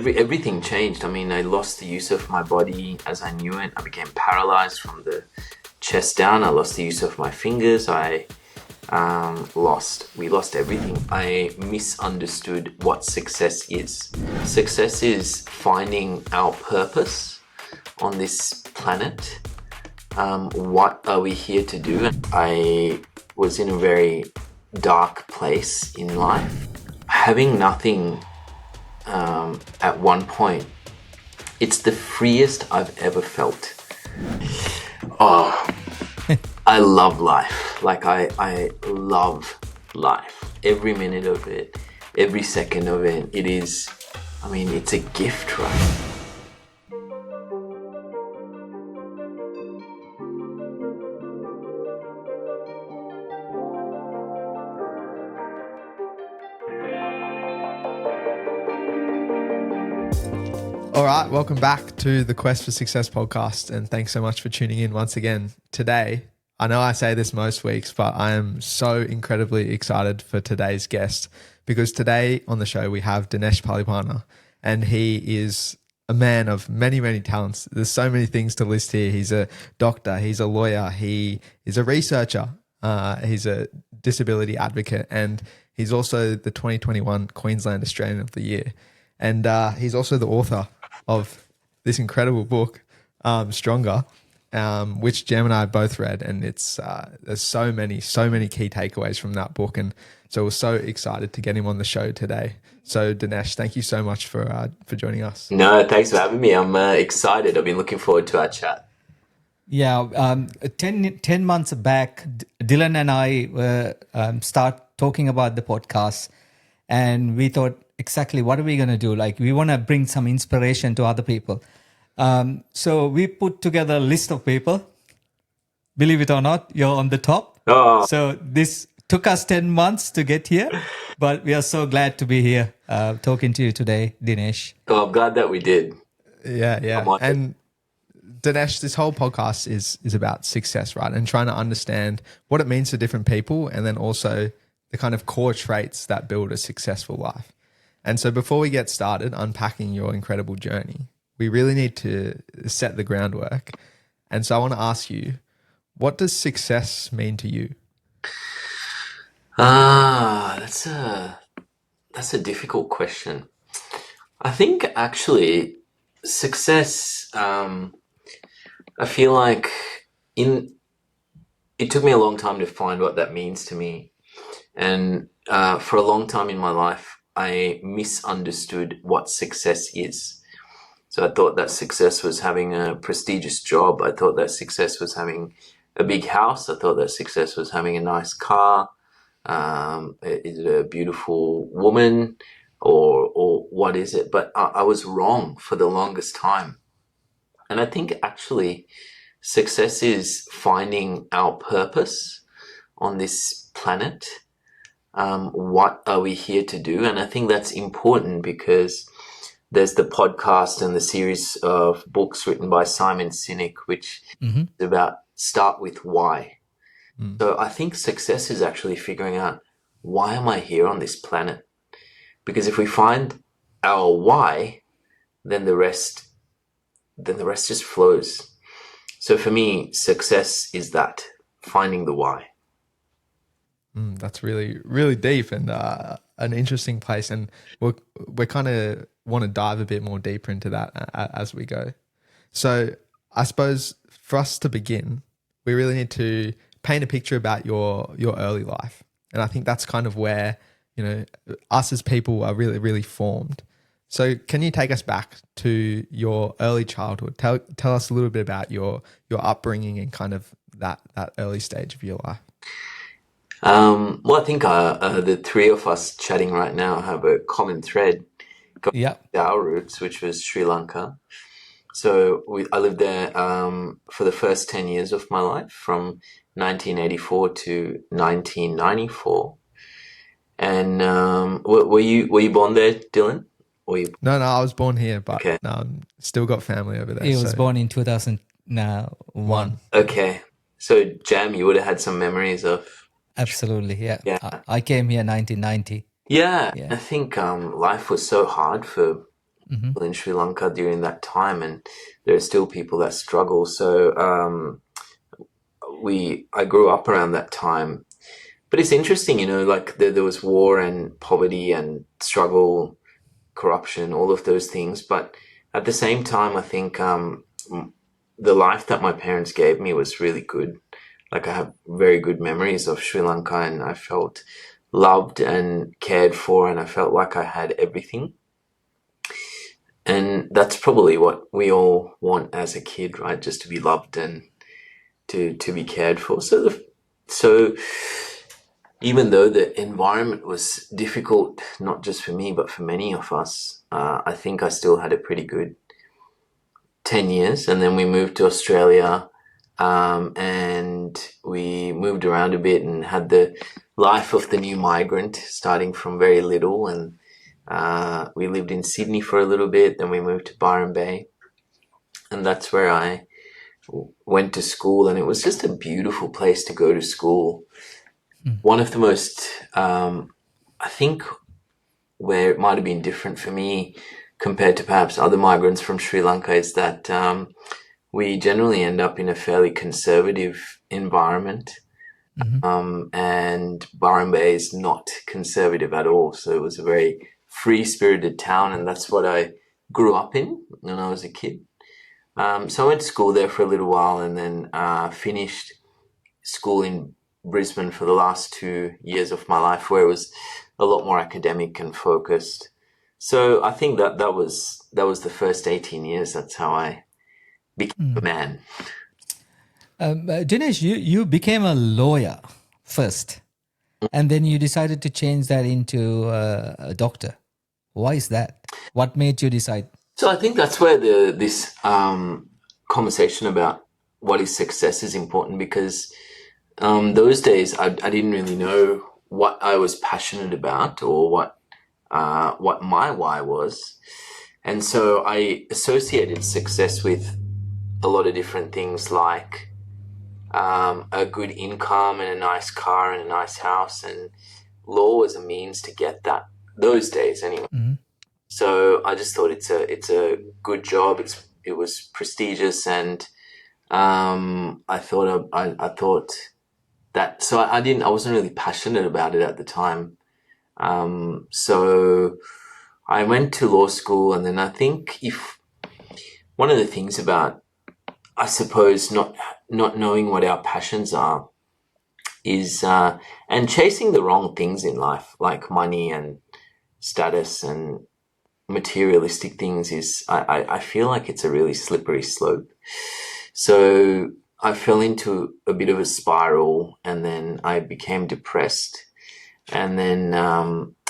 everything changed. I mean, I lost the use of my body as I knew it. I became paralyzed from the chest down. I lost the use of my fingers. We lost everything. I misunderstood what success is. Success is finding our purpose on this planet. What are we here to do? I was in a very dark place in life. Having nothing at one point, it's the freest I've ever felt. Oh, I love life. Like I love life. Every minute of it, every second of it. It is, I mean, it's a gift, right? All right, welcome back to the Quest for Success podcast, and thanks so much for tuning in once again. Today, I know I say this most weeks, but I am so incredibly excited for today's guest because today on the show we have Dinesh Palipana, and he is a man of many, many talents. There's so many things to list here. He's a doctor, he's a lawyer, he is a researcher, he's a disability advocate, and he's also the 2021 Queensland Australian of the Year. And he's also the author of this incredible book, Stronger, which Jem and I both read. And it's there's so many key takeaways from that book. And so we're so excited to get him on the show today. So Dinesh, thank you so much for joining us. No, thanks for having me. I'm excited. I've been looking forward to our chat. Yeah, 10 months back, Dylan and I start talking about the podcast, and we thought, exactly, what are we going to do? Like, we want to bring some inspiration to other people. So we put together a list of people. Believe it or not, you're on the top. Oh. So this took us 10 months to get here, but we are so glad to be here talking to you today, Dinesh. Oh, I'm glad that we did. Yeah. And Dinesh, this whole podcast is about success, right? And trying to understand what it means to different people, and then also the kind of core traits that build a successful life. And so before we get started unpacking your incredible journey, we really need to set the groundwork. And so I want to ask you, what does success mean to you? That's a difficult question. I think actually success, I feel like it took me a long time to find what that means to me. And for a long time in my life, I misunderstood what success is. So I thought that success was having a prestigious job. I thought that success was having a big house. I thought that success was having a nice car. Is it a beautiful woman, or what is it? But I was wrong for the longest time. And I think actually success is finding our purpose on this planet. What are we here to do? And I think that's important because there's the podcast and the series of books written by Simon Sinek, which is about start with why. So I think success is actually figuring out, why am I here on this planet? Because if we find our why, then the rest just flows. So for me, success is that, finding the why. That's really, really deep and an interesting place. And we kind of want to dive a bit more deeper into that as we go. So I suppose for us to begin, we really need to paint a picture about your early life. And I think that's kind of where, us as people are really, really formed. So can you take us back to your early childhood? Tell us a little bit about your upbringing and kind of that early stage of your life. Well, I think the three of us chatting right now have a common thread. Our roots, which was Sri Lanka. So I lived there for the first 10 years of my life, from 1984 to 1994. And were you born there, Dylan? No, I was born here, but okay. Still got family over there. He was born in 2001. Okay. So, Jam, you would have had some memories of... Absolutely, yeah. I came here 1990. Yeah. I think life was so hard for in Sri Lanka during that time, and there are still people that struggle. So I grew up around that time. But it's interesting, like there was war and poverty and struggle, corruption, all of those things. But at the same time, I think the life that my parents gave me was really good. Like I have very good memories of Sri Lanka, and I felt loved and cared for, and I felt like I had everything. And that's probably what we all want as a kid, right? Just to be loved and to be cared for. So even though the environment was difficult, not just for me, but for many of us, I think I still had a pretty good 10 years. And then we moved to Australia, and we moved around a bit and had the life of the new migrant, starting from very little. And we lived in Sydney for a little bit, then we moved to Byron Bay. And that's where I went to school, and it was just a beautiful place to go to school. One of the most, I think, where it might have been different for me compared to perhaps other migrants from Sri Lanka is that we generally end up in a fairly conservative environment. And Byron Bay is not conservative at all. So it was a very free-spirited town, and that's what I grew up in when I was a kid. So I went to school there for a little while, and then finished school in Brisbane for the last 2 years of my life, where it was a lot more academic and focused. So I think that was the first 18 years. That's how I became a man. Dinesh, you became a lawyer first, and then you decided to change that into a doctor. Why is that? What made you decide? So I think that's where this conversation about what is success is important, because those days I didn't really know what I was passionate about or what my why was. And so I associated success with a lot of different things, like a good income and a nice car and a nice house, and law was a means to get that, those days anyway. So I just thought it's a good job. It was prestigious, and I thought that, so I wasn't really passionate about it at the time. So I went to law school, and then I think one of the things about, I suppose, not knowing what our passions are is, and chasing the wrong things in life, like money and status and materialistic things, is, I feel like it's a really slippery slope. So I fell into a bit of a spiral, and then I became depressed. And then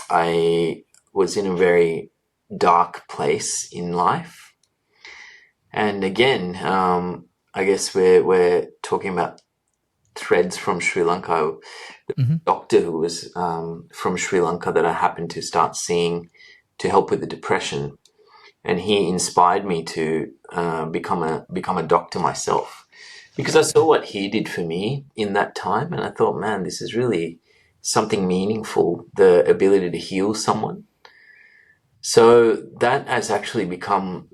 I was in a very dark place in life. And again, I guess we're talking about threads from Sri Lanka. The doctor who was from Sri Lanka that I happened to start seeing to help with the depression, and he inspired me to become a doctor myself, because I saw what he did for me in that time, and I thought, man, this is really something meaningful, the ability to heal someone. So that has actually become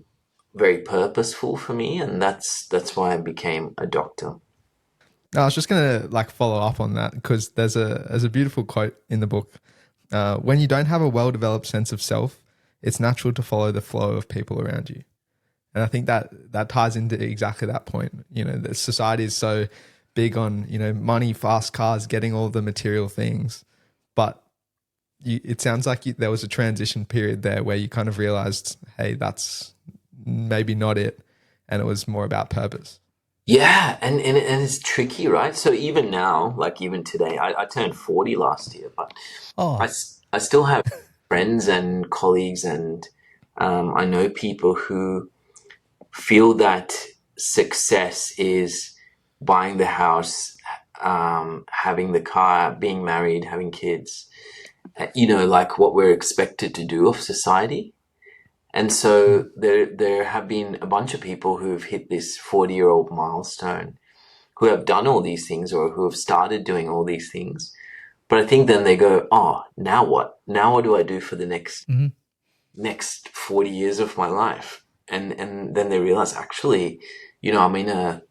very purposeful for me, and that's why I became a doctor. I was just going to follow up on that, because there's a beautiful quote in the book. When you don't have a well-developed sense of self, it's natural to follow the flow of people around you. And I think that ties into exactly that point. The society is so big on, money, fast cars, getting all the material things. But it sounds like there was a transition period there where you kind of realized, hey, that's maybe not it. And it was more about purpose. Yeah, and it's tricky, right? So even now, even today, I turned 40 last year, but I still have friends and colleagues, and I know people who feel that success is buying the house, having the car, being married, having kids, like what we're expected to do of society. And so there have been a bunch of people who've hit this 40-year-old milestone, who have done all these things, or who have started doing all these things. But I think then they go, oh, now what? Now what do I do for the next next 40 years of my life? And then they realize, actually, I'm in a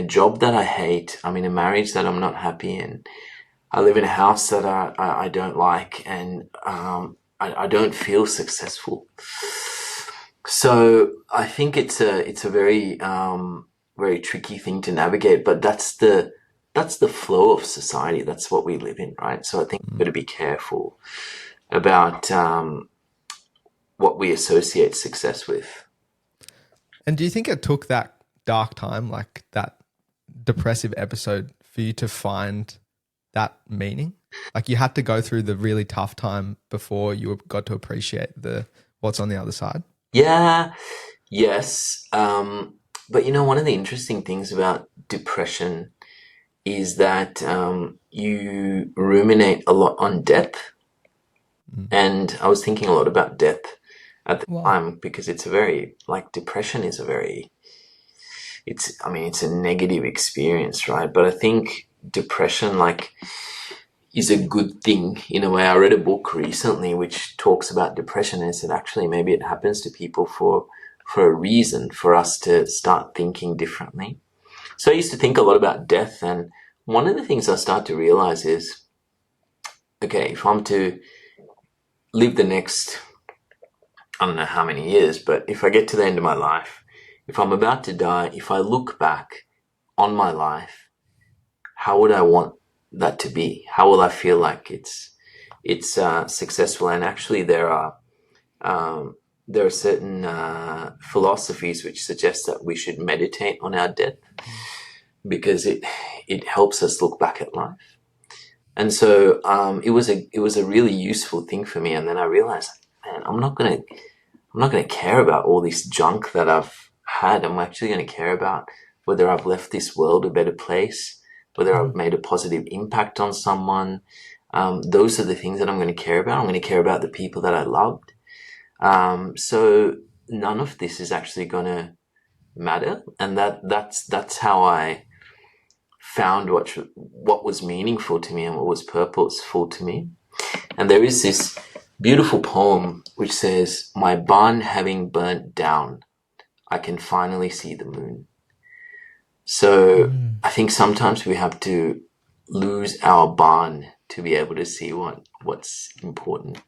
job that I hate. I'm in a marriage that I'm not happy in. I live in a house that I don't like, and I don't feel successful. So I think it's a very very tricky thing to navigate, but that's the flow of society. That's what we live in, right? So I think we've got to be careful about what we associate success with. And do you think it took that dark time, like that depressive episode, for you to find that meaning? Like you had to go through the really tough time before you got to appreciate what's on the other side? Yeah, yes. But one of the interesting things about depression is that you ruminate a lot on death. And I was thinking a lot about death at the time, because it's a very, like, depression is a very, it's a negative experience, right? But I think depression, like, is a good thing in a way. I read a book recently which talks about depression, and it said actually maybe it happens to people for a reason, for us to start thinking differently. So I used to think a lot about death, and one of the things I start to realize is, okay, if I'm to live the next, I don't know how many years, but if I get to the end of my life, if I'm about to die, if I look back on my life, how would I want that to be? How will I feel like it's successful? And actually there are certain philosophies which suggest that we should meditate on our death, because it helps us look back at life. And so it was a really useful thing for me. And then I realized, man, I'm not gonna care about all this junk that I've had. I'm actually going to care about whether I've left this world a better place, whether I've made a positive impact on someone. Those are the things that I'm going to care about. I'm going to care about the people that I loved. So none of this is actually going to matter. And that's how I found what was meaningful to me and what was purposeful to me. And there is this beautiful poem which says, "My barn having burnt down, I can finally see the moon." So I think sometimes we have to lose our barn to be able to see what's important.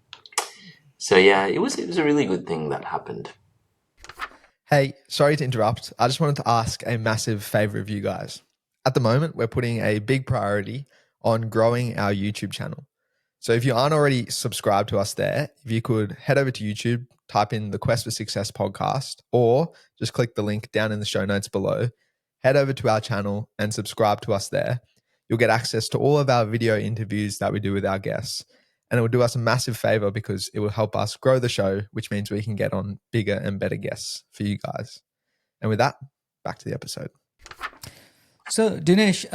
So yeah, it was a really good thing that happened. Hey, sorry to interrupt. I just wanted to ask a massive favor of you guys. At the moment, we're putting a big priority on growing our YouTube channel. So if you aren't already subscribed to us there, if you could head over to YouTube, type in the Quest for Success podcast, or just click the link down in the show notes below, head over to our channel and subscribe to us there. You'll get access to all of our video interviews that we do with our guests. And it will do us a massive favor because it will help us grow the show, which means we can get on bigger and better guests for you guys. And with that, back to the episode. So Dinesh,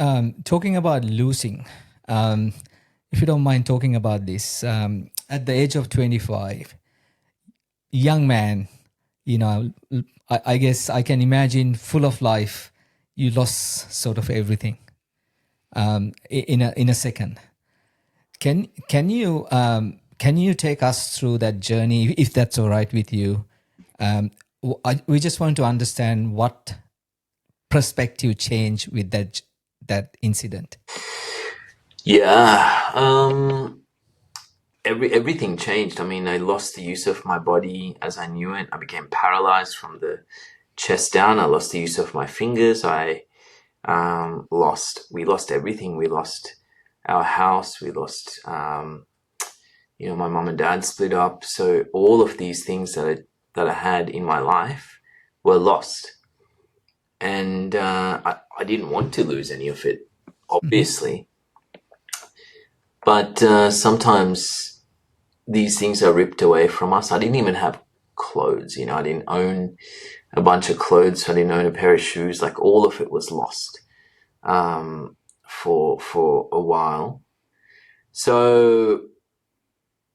talking about losing, if you don't mind talking about this, at the age of 25, young man, I guess I can imagine, full of life, you lost sort of everything in a second. Can you take us through that journey, if that's all right with you? We just want to understand what perspective change with that incident. Yeah, everything changed. I mean, I lost the use of my body as I knew it. I became paralyzed from the chest down. I lost the use of my fingers. We lost everything. We lost our house. We lost, my mom and dad split up. So all of these things that I had in my life were lost. And I didn't want to lose any of it, obviously. But sometimes these things are ripped away from us. I didn't even have clothes, I didn't own a bunch of clothes. I didn't own a pair of shoes. Like, all of it was lost for a while. So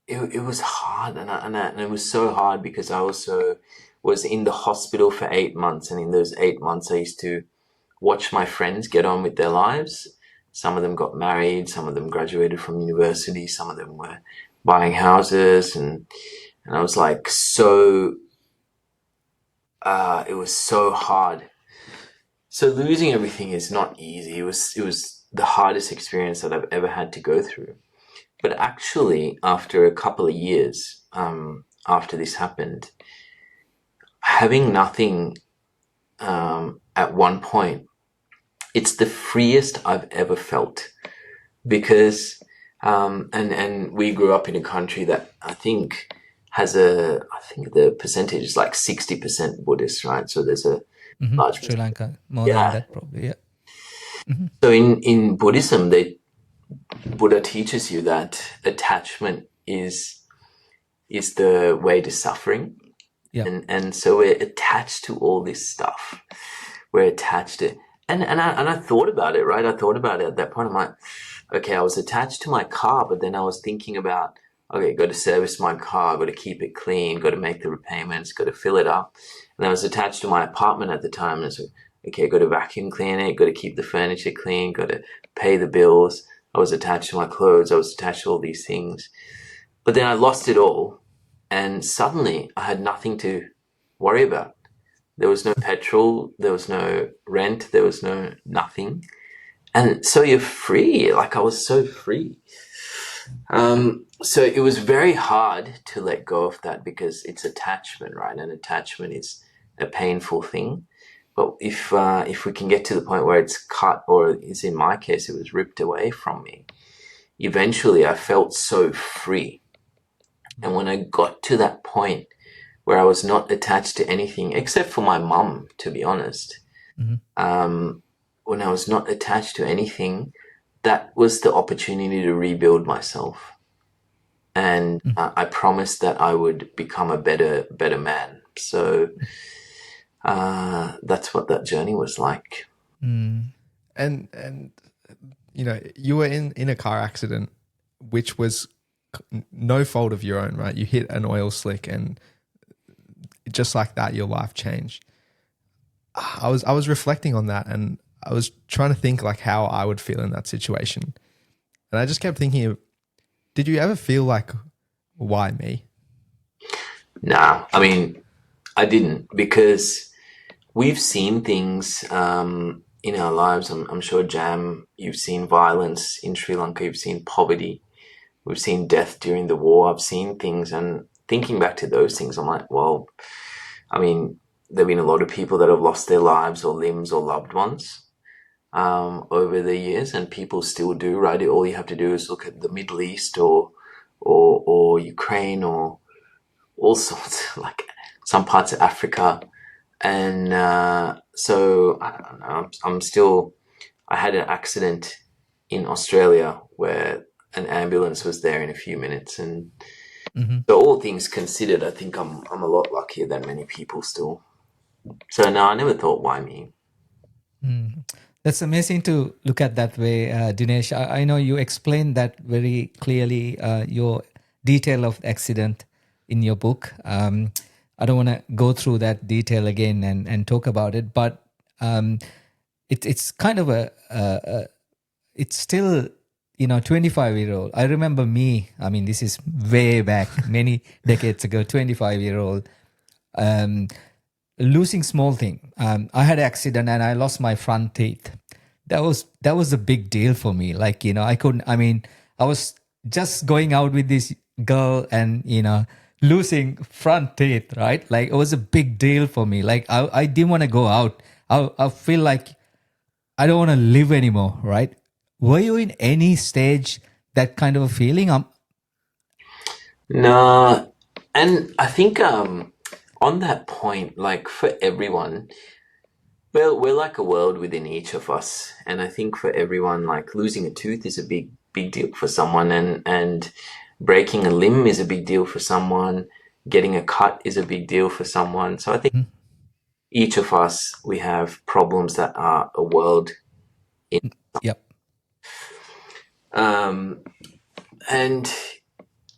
it was hard, and it was so hard because I also was in the hospital for 8 months, and in those 8 months I used to watch my friends get on with their lives. Some of them got married, some of them graduated from university, some of them were buying houses and And I was like, it was so hard. So losing everything is not easy. It was the hardest experience that I've ever had to go through. But actually, after a couple of years, after this happened, having nothing at one point, it's the freest I've ever felt, because and we grew up in a country that I think the percentage is like 60% Buddhist, right? So there's a large Sri Lanka, more than yeah. that probably. Yeah. So in Buddhism, Buddha teaches you that attachment is the way to suffering. Yeah. And so we're attached to all this stuff. We're attached to, and I thought about it, right? I thought about it at that point. I'm like, okay, I was attached to my car, but then I was thinking about, okay, got to service my car, got to keep it clean, got to make the repayments, got to fill it up. And I was attached to my apartment at the time. And so, okay, got to vacuum clean it, got to keep the furniture clean, got to pay the bills. I was attached to my clothes. I was attached to all these things. But then I lost it all. And suddenly I had nothing to worry about. There was no petrol, there was no rent, there was no nothing. And so you're free. Like, I was so free. So it was very hard to let go of that, because it's attachment, right? And attachment is a painful thing. But if we can get to the point where it's cut, or as in my case, it was ripped away from me, eventually I felt so free. And when I got to that point where I was not attached to anything except for my mum, to be honest, when I was not attached to anything, that was the opportunity to rebuild myself. And I promised that I would become a better man. So that's what that journey was like. And you know, you were in a car accident, which was no fault of your own, right? You hit an oil slick, and just like that, your life changed. I was reflecting on that, and I was trying to think like how I would feel in that situation. And I just kept thinking, did you ever feel like, why me? Nah, I mean, I didn't, because we've seen things in our lives. I'm sure, Jam, you've seen violence in Sri Lanka, you've seen poverty, we've seen death during the war. I've seen things, and thinking back to those things, I'm like, well, I mean, there have been a lot of people that have lost their lives or limbs or loved ones over the years, and people still do, right? All you have to do is look at the Middle East or Ukraine, or all sorts, like some parts of Africa. And so I don't know, I had an accident in Australia where an ambulance was there in a few minutes. And so all things considered, I think I'm a lot luckier than many people still. So no, I never thought, why me? That's amazing to look at that way, Dinesh. I know you explained that very clearly, your detail of the accident in your book. I don't want to go through that detail again and talk about it, but it's kind of it's still, 25-year-old. I remember me, I mean, this is way back, many decades ago, 25-year-old, losing small thing. I had an accident and I lost my front teeth. That was a big deal for me. Like, I was just going out with this girl and, losing front teeth, right? Like, it was a big deal for me. Like, I didn't want to go out. I feel like I don't want to live anymore, right? Were you in any stage that kind of a feeling? No, and I think on that point, like, for everyone, well, we're like a world within each of us, and I think for everyone, like, losing a tooth is a big deal for someone, and breaking a limb is a big deal for someone, getting a cut is a big deal for someone. So I think each of us, we have problems that are a world in. Yep. And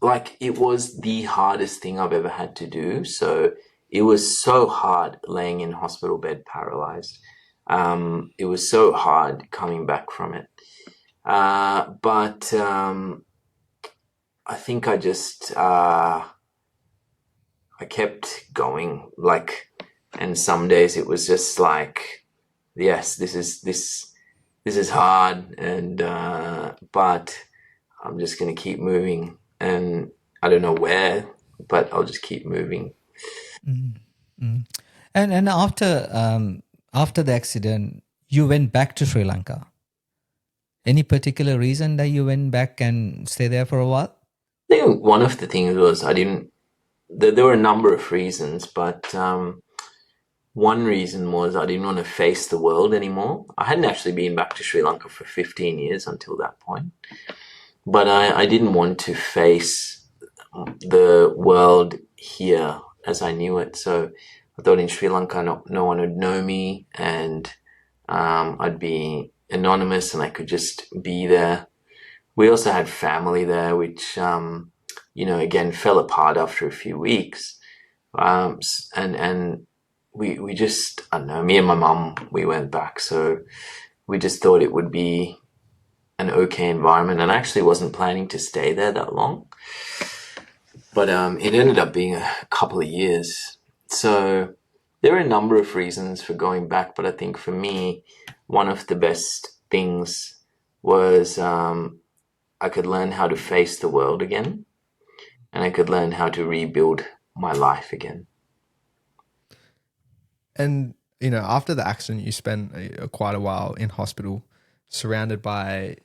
like, it was the hardest thing I've ever had to do. So it was so hard laying in hospital bed paralyzed. It was so hard coming back from it. But I think I just I kept going, like, and some days it was just like, yes, this is hard, and but I'm just going to keep moving, and I don't know where, but I'll just keep moving. And after the accident, you went back to Sri Lanka. Any particular reason that you went back and stay there for a while? I think one of the things was I didn't. There were a number of reasons, but one reason was I didn't want to face the world anymore. I hadn't actually been back to Sri Lanka for 15 years until that point, but I didn't want to face the world here as I knew it. So I thought in Sri Lanka, no one would know me, and I'd be anonymous and I could just be there. We also had family there, which, again, fell apart after a few weeks. And we just, I don't know, me and my mum, we went back. So we just thought it would be an okay environment. And I actually wasn't planning to stay there that long. But it ended up being a couple of years. So there are a number of reasons for going back. But I think for me, one of the best things was I could learn how to face the world again, and I could learn how to rebuild my life again. And, after the accident, you spent quite a while in hospital surrounded by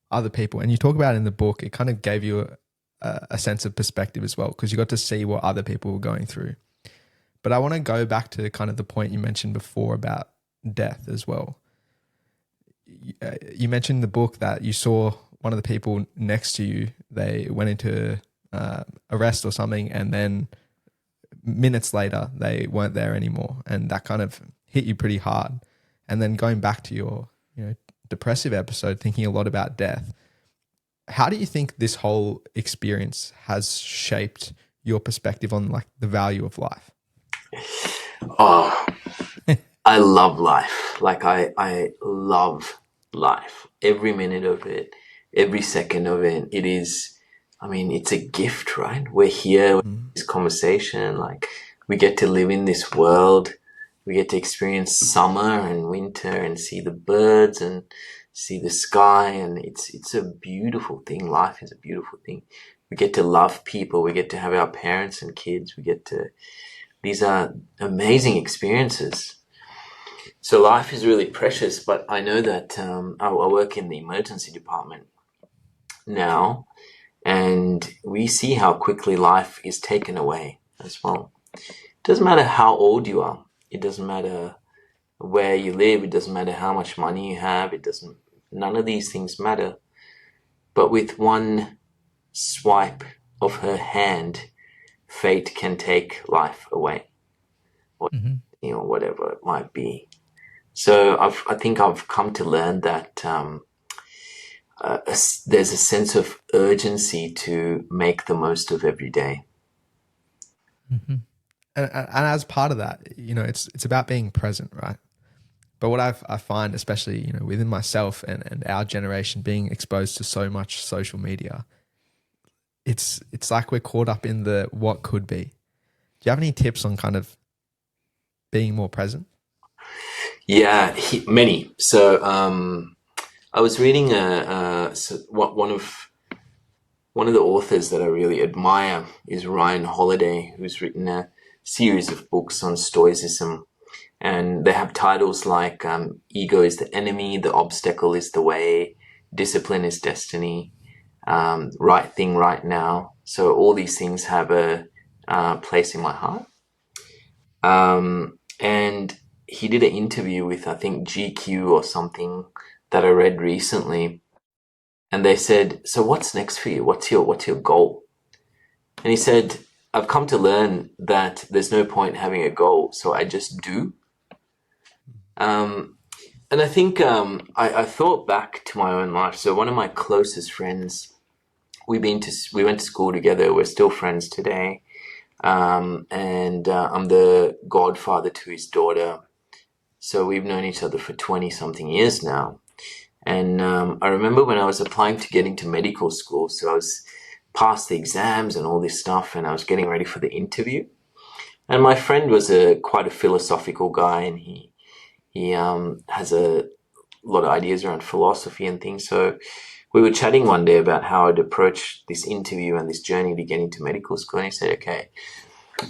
other people. And you talk about it in the book, it kind of gave you a sense of perspective as well, because you got to see what other people were going through. But I want to go back to kind of the point you mentioned before about death as well. You mentioned in the book that you saw one of the people next to you, they went into arrest or something, and then minutes later they weren't there anymore, and that kind of hit you pretty hard. And then going back to your depressive episode, thinking a lot about death, how do you think this whole experience has shaped your perspective on like the value of life? Oh, I love life. Like I love life. Every minute of it, every second of it. It is, it's a gift, right? We're here with this conversation. Like, we get to live in this world. We get to experience summer and winter and see the birds and see the sky. And it's a beautiful thing. Life is a beautiful thing. We get to love people. We get to have our parents and kids. These are amazing experiences. So life is really precious, but I know that I work in the emergency department now, and we see how quickly life is taken away as well. It doesn't matter how old you are. It doesn't matter where you live. It doesn't matter how much money you have. None of these things matter. But with one swipe of her hand, fate can take life away, or whatever it might be. So I think I've come to learn that there's a sense of urgency to make the most of every day. Mm-hmm. And as part of that, it's about being present, right? But what I find, especially within myself and our generation, being exposed to so much social media, it's like we're caught up in the what could be. Do you have any tips on kind of being more present? Yeah, many. So I was reading one of the authors that I really admire is Ryan Holiday, who's written a series of books on Stoicism, and they have titles like Ego is the Enemy, The Obstacle is the Way, Discipline is Destiny, Right Thing Right Now. So all these things have a place in my heart. And he did an interview with, I think, GQ or something that I read recently. And they said, so what's next for you? What's your goal? And he said, I've come to learn that there's no point having a goal, so I just do. And I think I thought back to my own life. So one of my closest friends, we went to school together. We're still friends today. And I'm the godfather to his daughter. So we've known each other for 20-something years now. And I remember when I was applying to get into medical school, so I was past the exams and all this stuff, and I was getting ready for the interview. And my friend was quite a philosophical guy, and he has a lot of ideas around philosophy and things. So we were chatting one day about how I'd approach this interview and this journey to get into medical school. And he said, okay,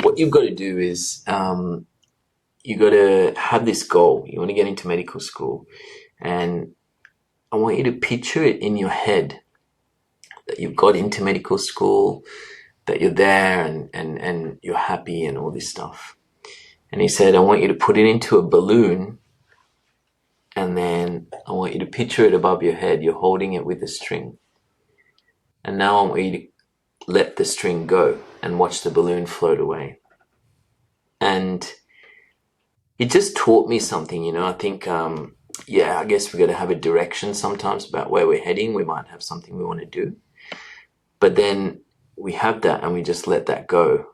what you've got to do is you got to have this goal. You want to get into medical school, and I want you to picture it in your head that you've got into medical school, that you're there and you're happy and all this stuff. And he said, I want you to put it into a balloon, and then I want you to picture it above your head. You're holding it with a string. And now I want you to let the string go and watch the balloon float away. And it just taught me something, I think, I guess we got to have a direction sometimes about where we're heading. We might have something we want to do. But then we have that and we just let that go.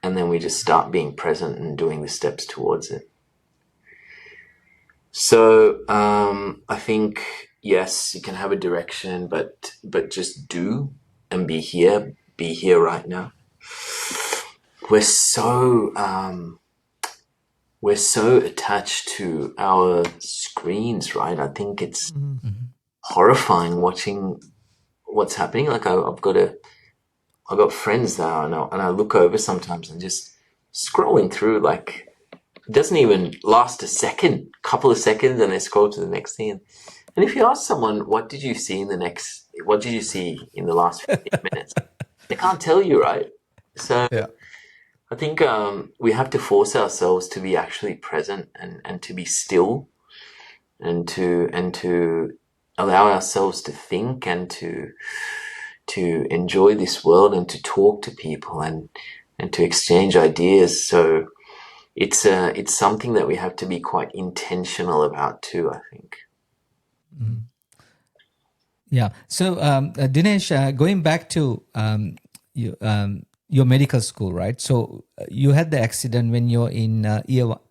And then we just start being present and doing the steps towards it. So I think, yes, you can have a direction, but just do and be here right now. We're so attached to our screens, right? I think it's horrifying watching what's happening. Like I've got friends now, and I look over sometimes and just scrolling through, like it doesn't even last a couple of seconds, and they scroll to the next thing. And if you ask someone, what did you see in the last 15 minutes? They can't tell you, right? So Yeah. I think we have to force ourselves to be actually present and to be still and to allow ourselves to think and to enjoy this world and to talk to people and to exchange ideas. So it's something that we have to be quite intentional about too, I think. Yeah. So, Dinesh, going back to your medical school, right? So you had the accident when you're in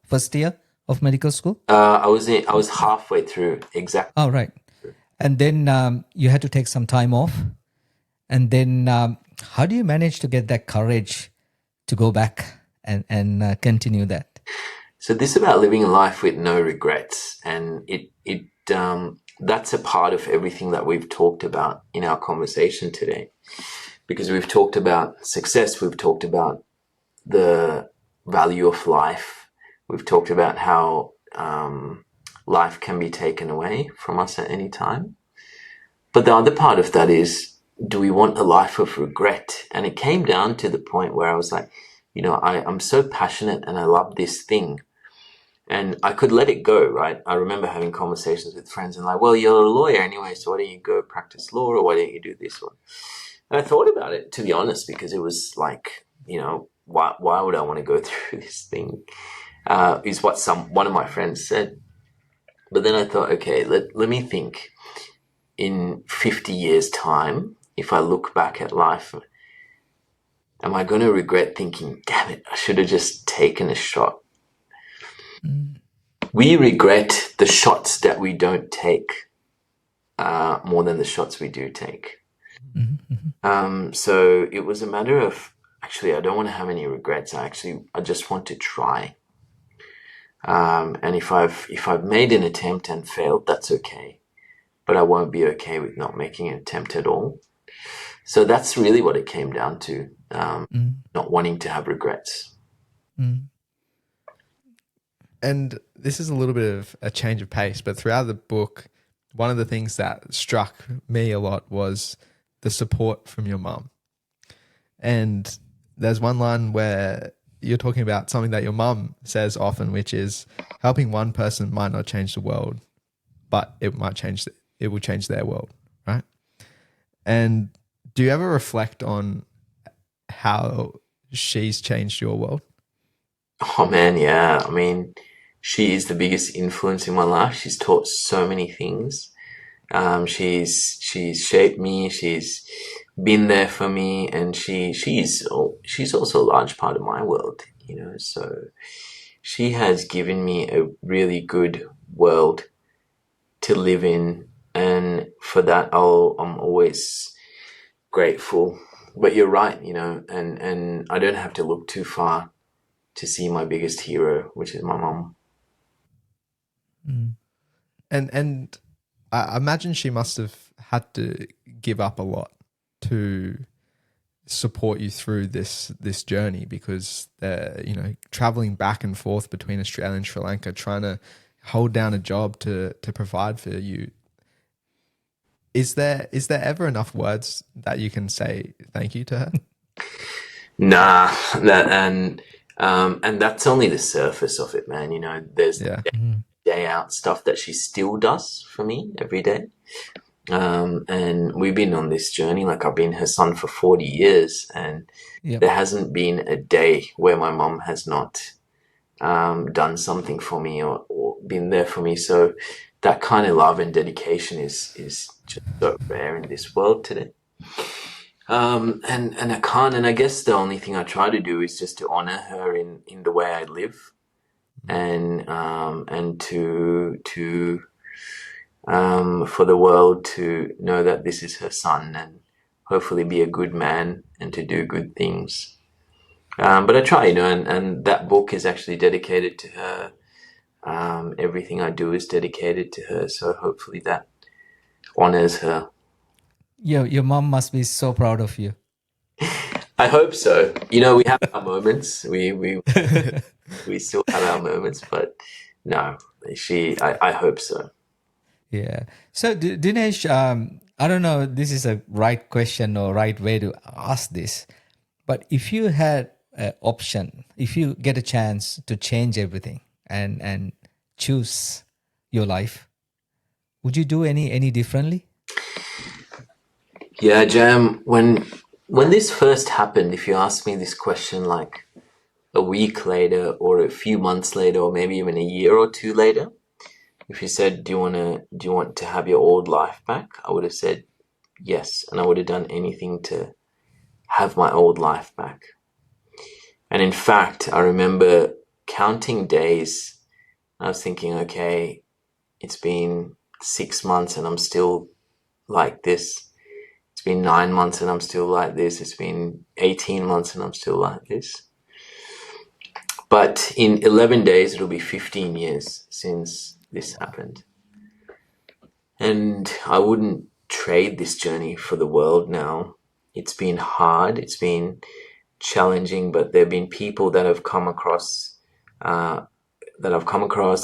first year of medical school? I was halfway through, exactly. Oh, right. And then you had to take some time off. And then how do you manage to get that courage to go back and continue that? So this is about living a life with no regrets, and that's a part of everything that we've talked about in our conversation today, because we've talked about success, we've talked about the value of life, we've talked about how life can be taken away from us at any time. But the other part of that is, do we want a life of regret? And it came down to the point where I was like, I'm so passionate and I love this thing. And I could let it go, right? I remember having conversations with friends and like, well, you're a lawyer anyway, so why don't you go practice law, or why don't you do this one? And I thought about it, to be honest, because it was like, why would I want to go through this thing? Is what one of my friends said. But then I thought, okay, let me think. In 50 years' time, if I look back at life, am I going to regret thinking, damn it, I should have just taken a shot? We regret the shots that we don't take more than the shots we do take. So it was a matter of, actually, I don't want to have any regrets. I just want to try. And if I've made an attempt and failed, that's okay. But I won't be okay with not making an attempt at all. So that's really what it came down to, not wanting to have regrets. And this is a little bit of a change of pace, but throughout the book, one of the things that struck me a lot was the support from your mum. And there's one line where you're talking about something that your mum says often, which is helping one person might not change the world, but it will change their world, right? And do you ever reflect on how she's changed your world? Oh man, yeah. I mean, she is the biggest influence in my life. She's taught so many things. She's shaped me. She's been there for me, and she's also a large part of my world. So she has given me a really good world to live in, and for that, I'm always grateful. But you're right, and I don't have to look too far to see my biggest hero, which is my mum. And I imagine she must have had to give up a lot to support you through this journey, because traveling back and forth between Australia and Sri Lanka, trying to hold down a job to provide for you. Is there ever enough words that you can say thank you to her? Nah, and that's only the surface of it, man. There's day out stuff that she still does for me every day. And we've been on this journey. Like, I've been her son for 40 years, and there hasn't been a day where my mom has not done something for me or been there for me. So that kind of love and dedication is just so rare in this world today. And I can't, and I guess the only thing I try to do is just to honor her in the way I live, and to for the world to know that this is her son, and hopefully be a good man and to do good things. But I try, and that book is actually dedicated to her. Everything I do is dedicated to her. So hopefully that honors her. Your mom must be so proud of you. I hope so. We have our moments. We still have our moments, but no, I hope so. Yeah. So Dinesh, I don't know if this is a right question or right way to ask this, but if you had an option, if you get a chance to change everything and choose your life, would you do any differently? Yeah, Jam, when this first happened, if you asked me this question like a week later or a few months later or maybe even a year or two later, if you said, do you want to have your old life back? I would have said yes, and I would have done anything to have my old life back. And in fact, I remember counting days. I was thinking, okay, it's been 6 months and I'm still like this. It's been 9 months and I'm still like this. It's been 18 months and I'm still like this. But in 11 days, it'll be 15 years since this happened. And I wouldn't trade this journey for the world now. It's been hard. It's been challenging, but there have been people that have come across, that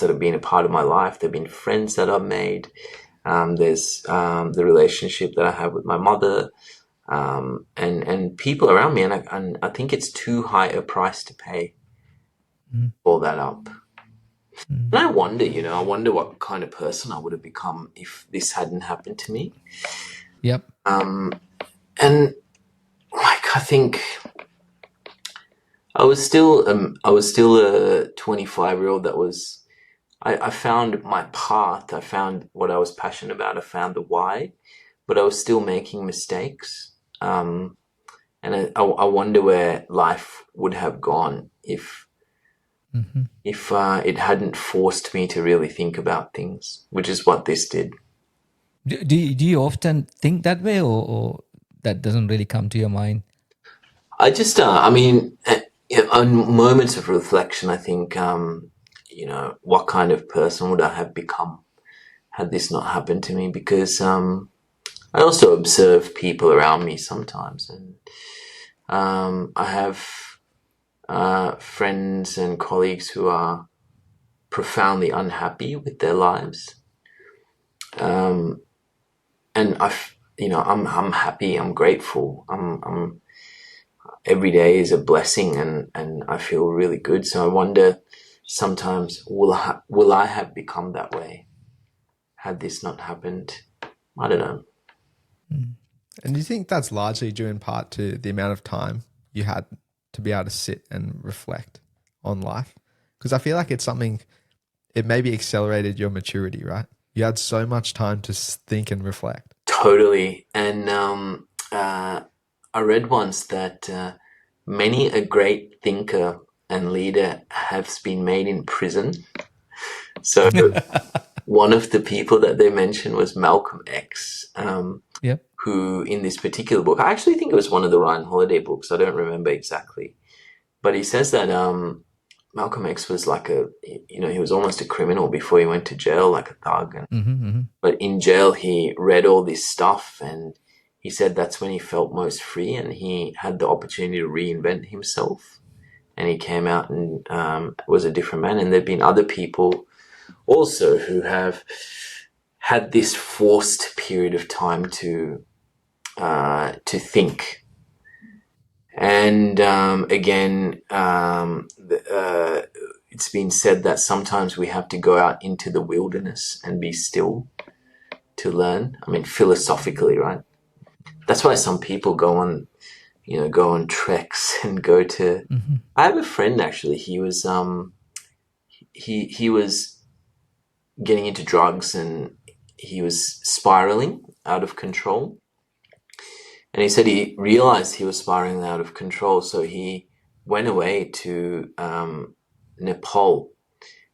have been a part of my life. There have been friends that I've made. There's the relationship that I have with my mother, and people around me. And I think it's too high a price to pay all that up. And I wonder what kind of person I would have become if this hadn't happened to me. Yep. And like, I think I was still a 25-year-old that was, I found my path. I found what I was passionate about. I found the why, but I was still making mistakes. And I wonder where life would have gone if it hadn't forced me to really think about things, which is what this did. Do you often think that way, or that doesn't really come to your mind? I just, on moments of reflection, I think, what kind of person would I have become had this not happened to me? Because I also observe people around me sometimes, and I have friends and colleagues who are profoundly unhappy with their lives, and I'm happy. I'm grateful. I'm every day is a blessing, and I feel really good. So I wonder sometimes, will I have become that way had this not happened? I don't know. And do you think that's largely due in part to the amount of time you had to be able to sit and reflect on life? Because I feel like it's something, it maybe accelerated your maturity, right? You had so much time to think and reflect. Totally. And I read once that many a great thinker and leader has been made in prison. So one of the people that they mentioned was Malcolm X, who in this particular book, I actually think it was one of the Ryan Holiday books, I don't remember exactly, but he says that Malcolm X was like he was almost a criminal before he went to jail, like a thug. But in jail, he read all this stuff, and he said that's when he felt most free, and he had the opportunity to reinvent himself. And he came out and was a different man. And there've been other people also who have had this forced period of time to think. And again, it's been said that sometimes we have to go out into the wilderness and be still to learn. I mean, philosophically, right? That's why some people go on treks and go to. I have a friend actually. He was he was getting into drugs, and he was spiraling out of control. And he said he realized he was spiraling out of control, so he went away to Nepal,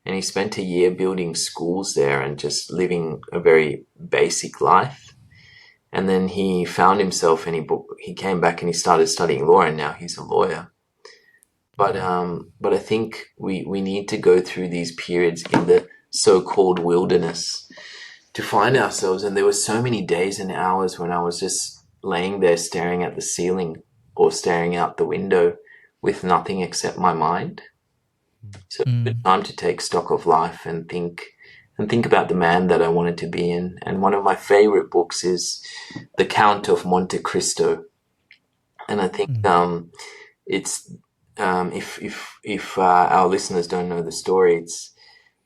and he spent a year building schools there and just living a very basic life. And then he found himself, and he came back and he started studying law, and now he's a lawyer. But I think we need to go through these periods in the so-called wilderness to find ourselves. And there were so many days and hours when I was just laying there staring at the ceiling or staring out the window with nothing except my mind. So it's a good time to take stock of life and think about the man that I wanted to be in. And one of my favorite books is The Count of Monte Cristo. And I think it's if our listeners don't know the story, it's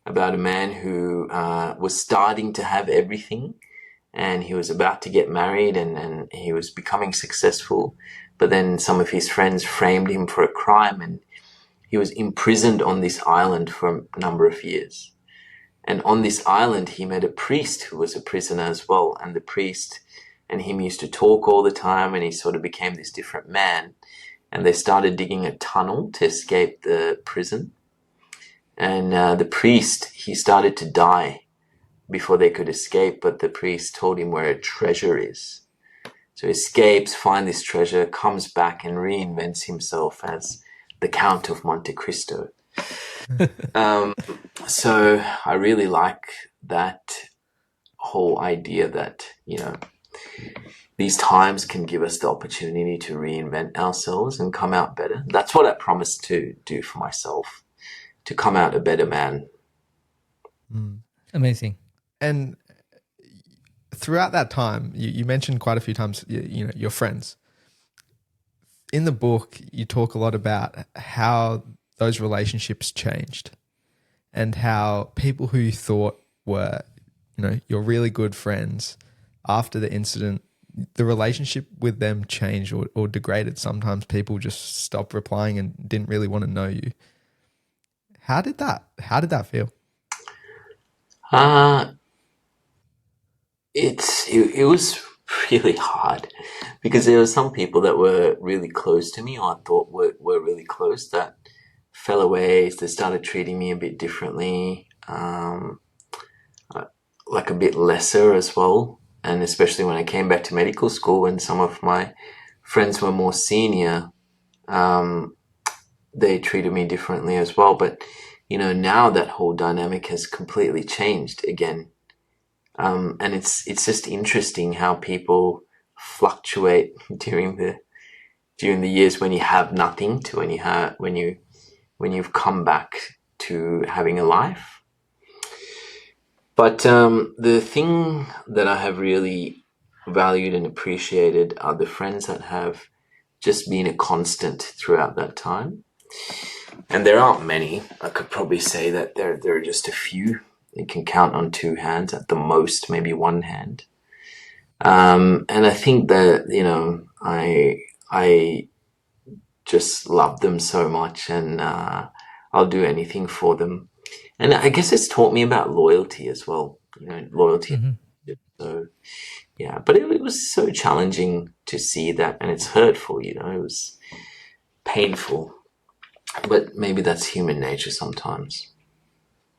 about a man who was starting to have everything, and he was about to get married, and he was becoming successful. But then some of his friends framed him for a crime, and he was imprisoned on this island for a number of years. And on this island, he met a priest who was a prisoner as well. And the priest and him used to talk all the time, and he sort of became this different man. And they started digging a tunnel to escape the prison. And the priest, he started to die before they could escape, but the priest told him where a treasure is. So he escapes, finds this treasure, comes back and reinvents himself as the Count of Monte Cristo. So I really like that whole idea that, these times can give us the opportunity to reinvent ourselves and come out better. That's what I promised to do for myself, to come out a better man. Amazing. And throughout that time, you mentioned quite a few times, your friends. In the book, you talk a lot about how those relationships changed and how people who you thought were, your really good friends, after the incident, the relationship with them changed or degraded. Sometimes people just stopped replying and didn't really want to know you. How did that feel? It was really hard because there were some people that were really close to me, or I thought were really close, that fell away. They started treating me a bit differently, like a bit lesser as well. And especially when I came back to medical school and some of my friends were more senior, they treated me differently as well. But, now that whole dynamic has completely changed again. And it's just interesting how people fluctuate during the years when you have nothing to when you've come back to having a life. But the thing that I have really valued and appreciated are the friends that have just been a constant throughout that time. And there aren't many. I could probably say that there are just a few. You can count on two hands at the most, maybe one hand. And I think that, I just love them so much, and I'll do anything for them. And I guess it's taught me about loyalty as well, loyalty. So, yeah, but it was so challenging to see that, and it's hurtful, it was painful, but maybe that's human nature sometimes.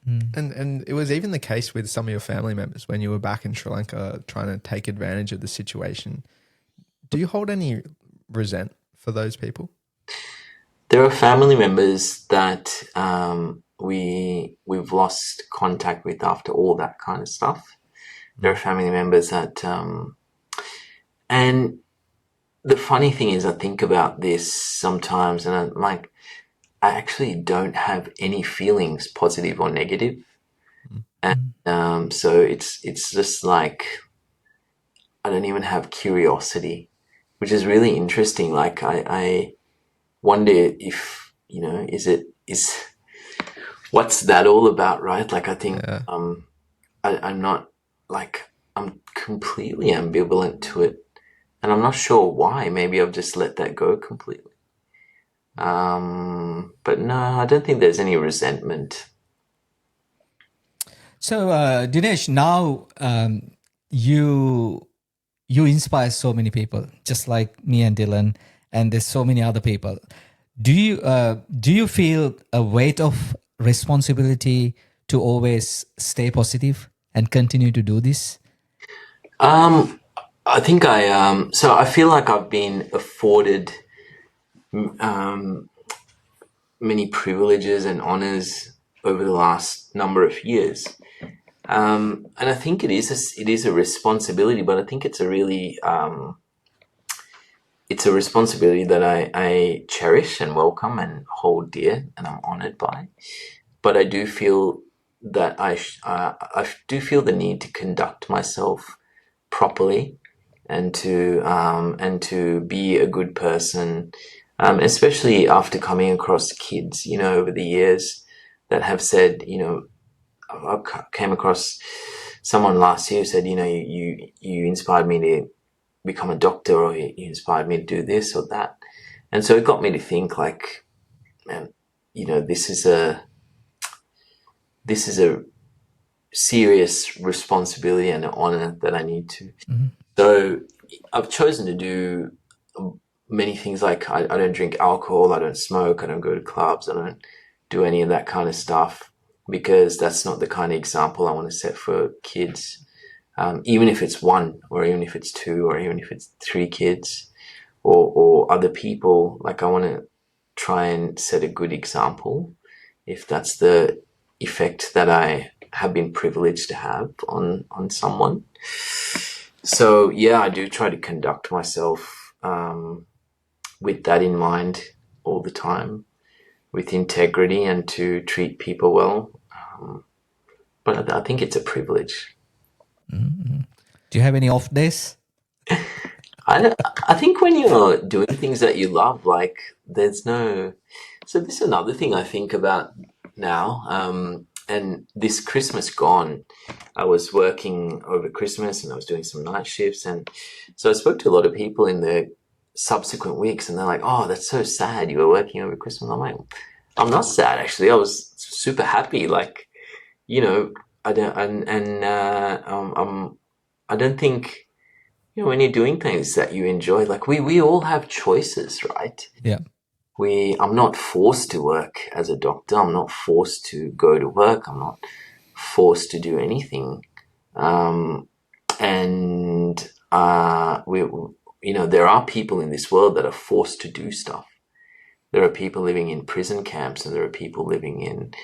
And it was even the case with some of your family members when you were back in Sri Lanka trying to take advantage of the situation. Do you hold any resent for those people? There are family members that we've lost contact with after all that kind of stuff. There are family members that, and the funny thing is, I think about this sometimes, and I'm like, I actually don't have any feelings, positive or negative, and so it's just like I don't even have curiosity, which is really interesting. Like I wonder if, is what's that all about, right? Like I think I'm not, like, I'm completely ambivalent to it, and I'm not sure why. Maybe I've just let that go completely. But no, I don't think there's any resentment. So, Dinesh, now you inspire so many people, just like me and Dylan, and there's so many other people. Do you feel a weight of responsibility to always stay positive and continue to do this? I think so I feel like I've been afforded many privileges and honors over the last number of years. And I think it is a responsibility, but I think it's a really, it's a responsibility that I cherish and welcome and hold dear, and I'm honored by. But I do feel that I do feel the need to conduct myself properly and to be a good person, especially after coming across kids, over the years that have said, I came across someone last year who said, you inspired me to become a doctor, or you inspired me to do this or that. And so it got me to think, like, man, this is a serious responsibility and an honor that I need to. So I've chosen to do many things. Like I don't drink alcohol, I don't smoke, I don't go to clubs, I don't do any of that kind of stuff, because that's not the kind of example I want to set for kids. Even if it's one, or even if it's two, or even if it's three kids, or other people, like I want to try and set a good example, if that's the effect that I have been privileged to have on someone. So yeah, I do try to conduct myself with that in mind all the time, with integrity, and to treat people well. But I think it's a privilege. Mm-hmm. Do you have any off days? I think when you're doing things that you love, like there's no. So this is another thing I think about now. And this Christmas gone, I was working over Christmas and I was doing some night shifts, and so I spoke to a lot of people in the subsequent weeks, and they're like, "Oh, that's so sad. You were working over Christmas." I'm like, "I'm not sad, actually. I was super happy. Like, I don't, I don't think, when you're doing things that you enjoy, like we all have choices, right? Yeah. I'm not forced to work as a doctor. I'm not forced to go to work. I'm not forced to do anything. And there are people in this world that are forced to do stuff. There are people living in prison camps, and there are people living in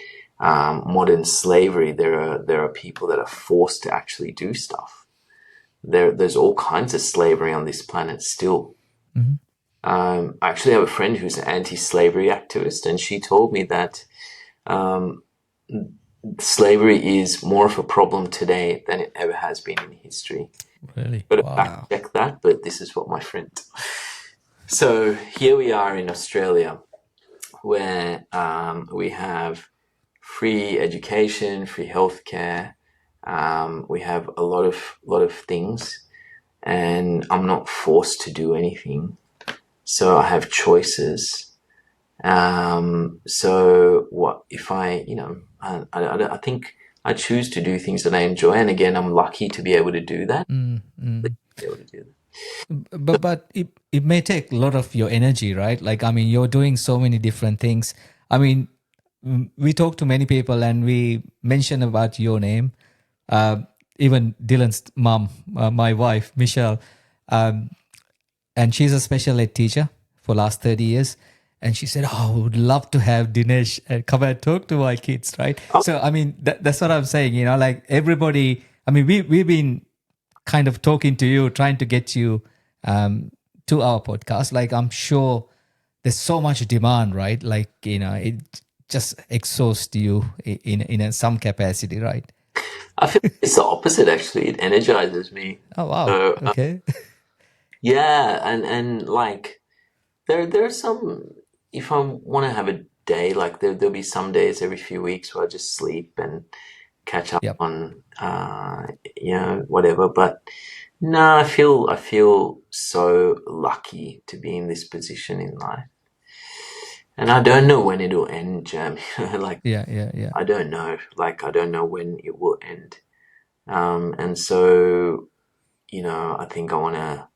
modern slavery. There are people that are forced to actually do stuff. There's all kinds of slavery on this planet still. Mm-hmm. I actually have a friend who's an anti-slavery activist, and she told me that slavery is more of a problem today than it ever has been in history. Really? But Wow. I fact check that, but this is what my friend. So here we are in Australia, where we have free education, free healthcare. We have a lot of things, and I'm not forced to do anything. So I have choices. So what if I think I choose to do things that I enjoy, and again, I'm lucky to be able to do that. But it may take a lot of your energy, right? Like, I mean, you're doing so many different things. I mean, we talk to many people and we mention about your name. Even Dylan's mom, my wife, Michelle, and she's a special ed teacher for last 30 years. And she said, "Oh, I would love to have Dinesh come and talk to my kids, right?" Oh. So, I mean, that's what I'm saying. Like everybody. I mean, we've been kind of talking to you, trying to get you to our podcast. Like, I'm sure there's so much demand, right? Like, it just exhausts you in some capacity, right? I feel it's the opposite, actually. It energizes me. Oh wow. So, Okay. yeah, and like there are some, if I want to have a day, like there'll be some days every few weeks where I just sleep and catch up Yep. on whatever. But no, I feel so lucky to be in this position in life. And I don't know when it'll end, Jam. Like Yeah. I don't know. Like I don't know when it will end. And so, I think I want to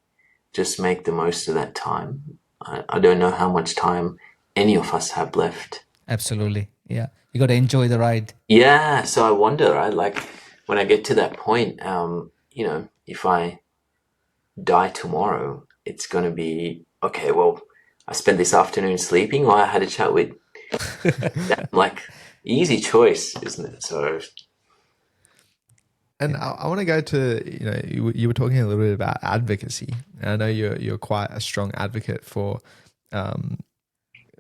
just make the most of that time. I don't know how much time any of us have left. Absolutely. Yeah. You got to enjoy the ride. Yeah, so I wonder, right? Like when I get to that point, if I die tomorrow, it's going to be okay. Well, I spent this afternoon sleeping, or I had a chat with them. Like easy choice, isn't it? So And I want to go to, you were talking a little bit about advocacy. And I know you're quite a strong advocate for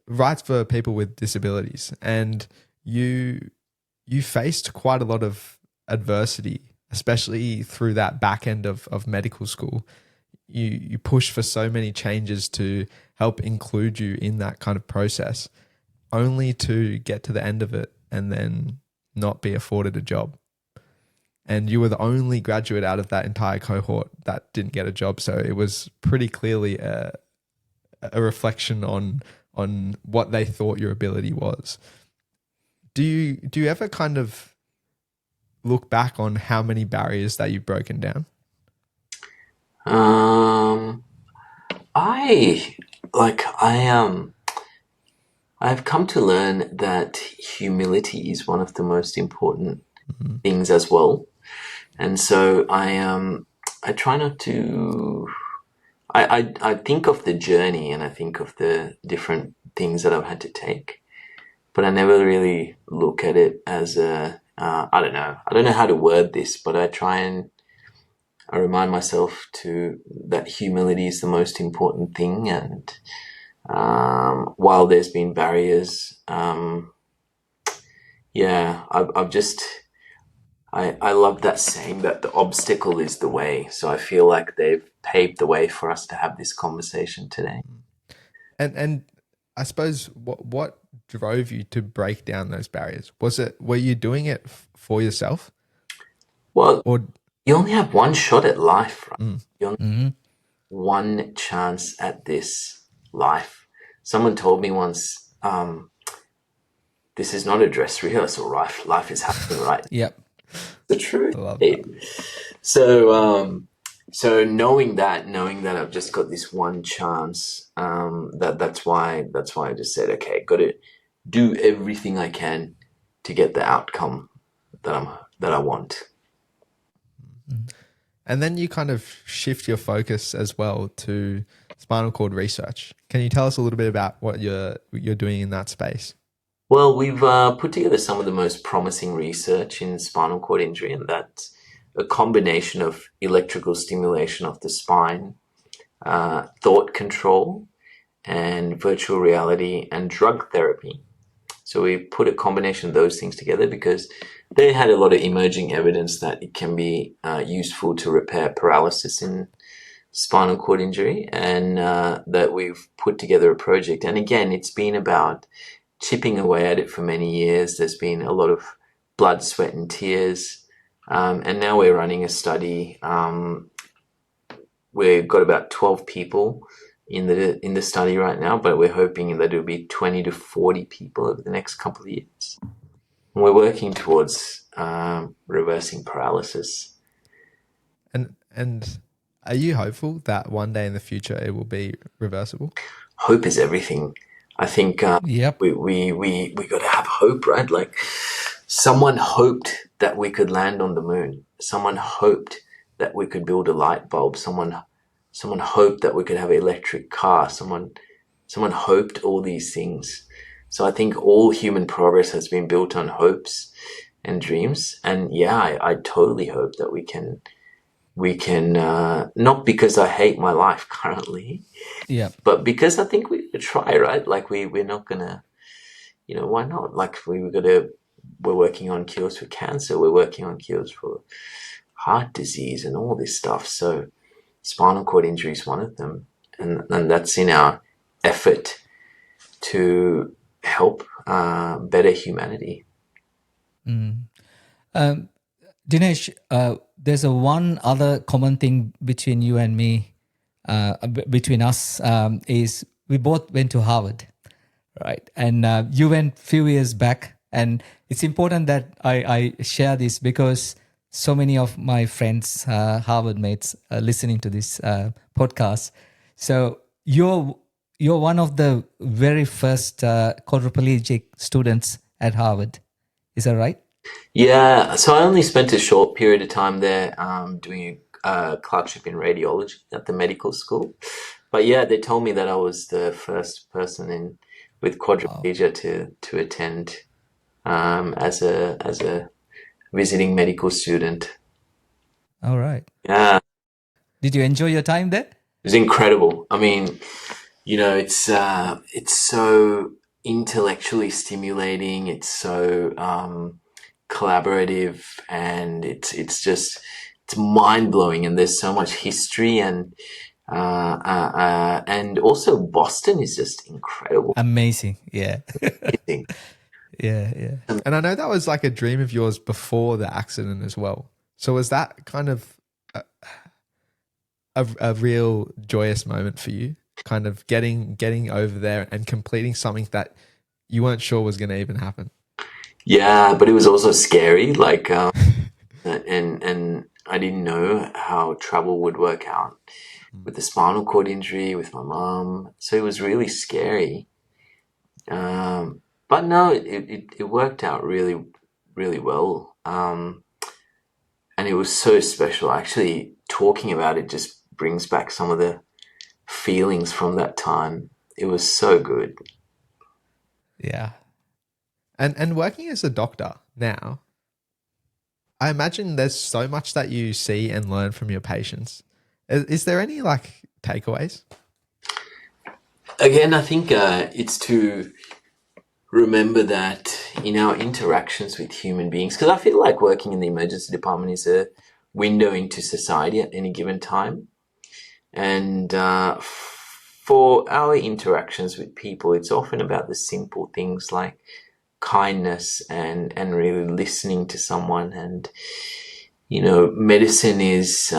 rights for people with disabilities. And you faced quite a lot of adversity, especially through that back end of medical school. You pushed for so many changes to help include you in that kind of process, only to get to the end of it and then not be afforded a job. And you were the only graduate out of that entire cohort that didn't get a job. So it was pretty clearly a reflection on what they thought your ability was. Do you ever kind of look back on how many barriers that you've broken down? I I've come to learn that humility is one of the most important things as well. And so I try not to I think of the journey and I think of the different things that I've had to take, but I never really look at it as I don't know. I don't know how to word this, but I remind myself that humility is the most important thing. And while there's been barriers, I love that saying that the obstacle is the way. So I feel like they've paved the way for us to have this conversation today. And I suppose what drove you to break down those barriers? Were you doing it for yourself? Well, Or you only have one shot at life, right? You only have one chance at this life. Someone told me once, this is not a dress rehearsal, right? Life is happening, right? Yep. The truth. I love that. So knowing that I've just got this one chance, that's why I just said, okay, got to do everything I can to get the outcome that I want. And then you kind of shift your focus as well to spinal cord research. Can you tell us a little bit about what you're doing in that space? Well, we've put together some of the most promising research in spinal cord injury, and that's a combination of electrical stimulation of the spine, thought control, and virtual reality and drug therapy. So we put a combination of those things together because they had a lot of emerging evidence that it can be useful to repair paralysis in spinal cord injury, and that we've put together a project. And again, it's been about chipping away at it for many years. There's been a lot of blood, sweat, and tears. And now we're running a study. We've got about 12 people in the study right now, but we're hoping that it'll be 20 to 40 people over the next couple of years. And we're working towards reversing paralysis. And are you hopeful that one day in the future it will be reversible? Hope is everything. I think Yep. we got to have hope, right? Like someone hoped that we could land on the moon. Someone hoped that we could build a light bulb. Someone hoped that we could have an electric car. Someone someone hoped all these things. So I think all human progress has been built on hopes and dreams. And yeah, I totally hope that we can not because I hate my life currently, Yeah. but because I think we could try, right? Like we're not gonna, why not? Like we're working on cures for cancer, we're working on cures for heart disease and all this stuff. So spinal cord injury is one of them, and that's in our effort to help better humanity. Dinesh, there's a one other common thing between you and me, between us, is we both went to Harvard, right? And you went few years back, and it's important that I share this because so many of my friends, Harvard mates, are listening to this podcast. So you're one of the very first quadriplegic students at Harvard. Is that right? Yeah, so I only spent a short period of time there doing a clerkship in radiology at the medical school. But yeah, they told me that I was the first person with quadriplegia to attend as a visiting medical student. All right. Yeah, it Did you enjoy your time there? was incredible. I mean, it's so intellectually stimulating. It's so collaborative, and it's mind blowing. And there's so much history, and also Boston is just incredible. Amazing. Yeah. Amazing. Yeah. And I know that was like a dream of yours before the accident as well. So was that kind of a real joyous moment for you? Kind of getting over there and completing something that you weren't sure was going to even happen. Yeah, but it was also scary. Like, and I didn't know how travel would work out with the spinal cord injury with my mom. So it was really scary. But no, it worked out really, really well. And it was so special. Actually, talking about it just brings back some of the feelings from that time. It was so good. Yeah. And working as a doctor now, I imagine there's so much that you see and learn from your patients. Is there any like takeaways? Again, I think it's to remember that in our interactions with human beings, because I feel like working in the emergency department is a window into society at any given time. And for our interactions with people, it's often about the simple things like kindness and really listening to someone. And, medicine is,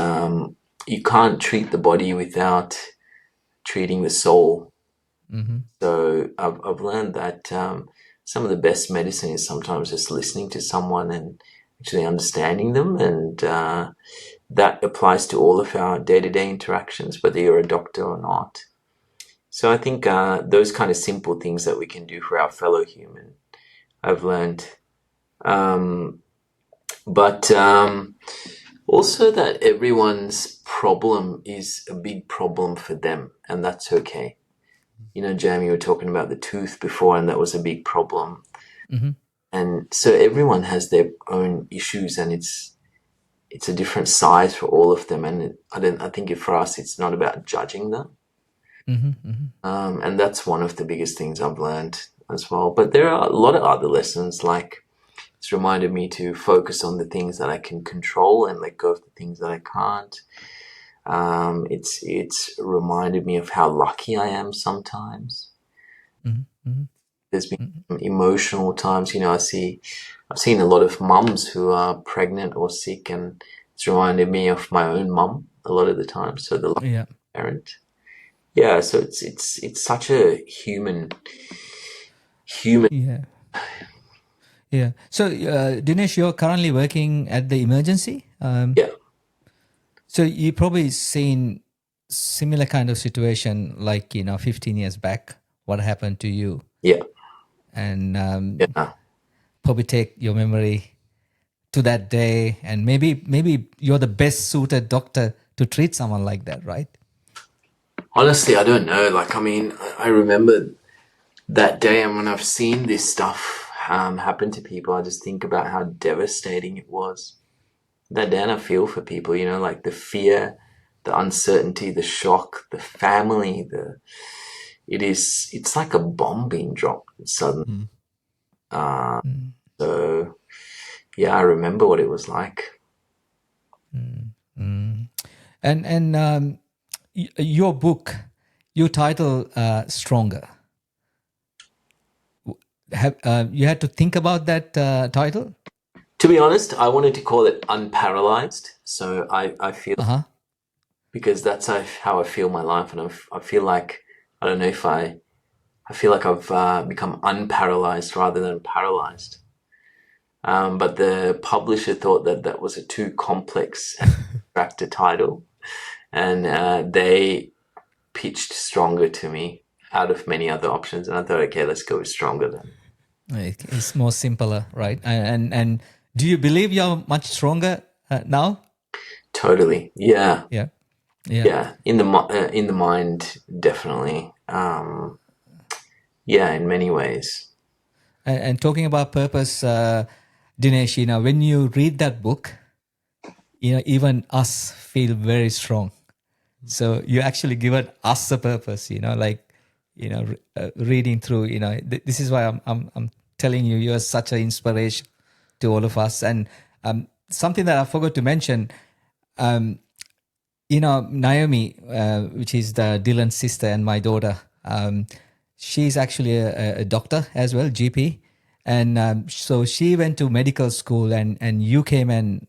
you can't treat the body without treating the soul. Mm-hmm. So I've learned that some of the best medicine is sometimes just listening to someone and actually understanding them. And that applies to all of our day-to-day interactions, whether you're a doctor or not. So I think those kind of simple things that we can do for our fellow human, I've learned. But also that everyone's problem is a big problem for them, and that's okay. Jamie, you were talking about the tooth before, and that was a big problem. Mm-hmm. And so everyone has their own issues, and it's a different size for all of them. And I think for us, it's not about judging them. Mm-hmm. Mm-hmm. And that's one of the biggest things I've learned as well. But there are a lot of other lessons, like it's reminded me to focus on the things that I can control and let go of the things that I can't. It's reminded me of how lucky I am sometimes. Mm-hmm. There's been emotional times, I've seen a lot of mums who are pregnant or sick, and it's reminded me of my own mum a lot of the time. So the lucky parent. Yeah, so it's such a human. Yeah. So Dinesh, you're currently working at the emergency. Yeah. So you probably seen similar kind of situation, like 15 years back, what happened to you. Yeah. And probably take your memory to that day, and maybe you're the best suited doctor to treat someone like that, right? Honestly, I don't know. Like, I mean, I remember that day, and when I've seen this stuff happen to people, I just think about how devastating it was. That day, and I feel for people, you know, like the fear, the uncertainty, the shock, the family, it's like a bomb being dropped suddenly. Mm. Uh, so yeah, I remember what it was like. Mm. And your book, your title, Stronger. Have you had to think about that title? To be honest, I wanted to call it unparalysed. So I feel, Uh-huh. because that's how I feel my life, and I feel like, I don't know if I feel like I've become unparalysed rather than paralysed. But the publisher thought that that was a too complex and abstract title, and they pitched Stronger to me out of many other options, and I thought, okay, let's go with Stronger then. It's more simpler, right? And do you believe you're much stronger now? Totally, yeah, Yeah, yeah. yeah. In the mind, definitely. Yeah, in many ways. And talking about purpose, Dinesh, you know, when you read that book, you know, even us feel very strong. So you actually given us a purpose, you know, like, you know, reading through, you know, this is why I'm telling you, you're such an inspiration to all of us. And something that I forgot to mention, you know, Naomi, which is the Dylan's sister and my daughter, she's actually a doctor as well, GP. And so she went to medical school, and you came and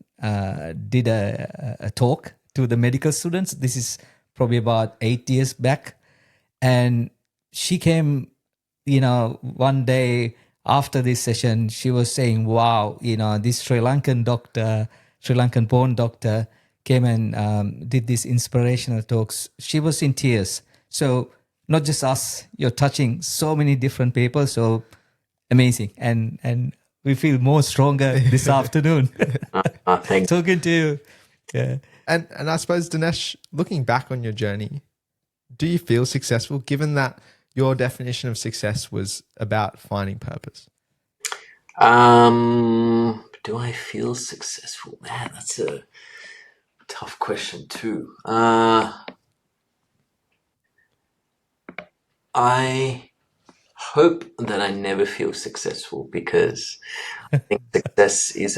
did a talk to the medical students. This is probably about 8 years back. And she came, you know, one day after this session, she was saying, wow, you know, this Sri Lankan doctor, Sri Lankan born doctor came and did these inspirational talks. She was in tears. So not just us, you're touching so many different people. So amazing. And we feel more stronger this afternoon. Thanks. Talking to you. Yeah. And I suppose, Dinesh, looking back on your journey, do you feel successful given that your definition of success was about finding purpose? Do I feel successful? Man, that's a tough question too. I hope that I never feel successful, because I think success is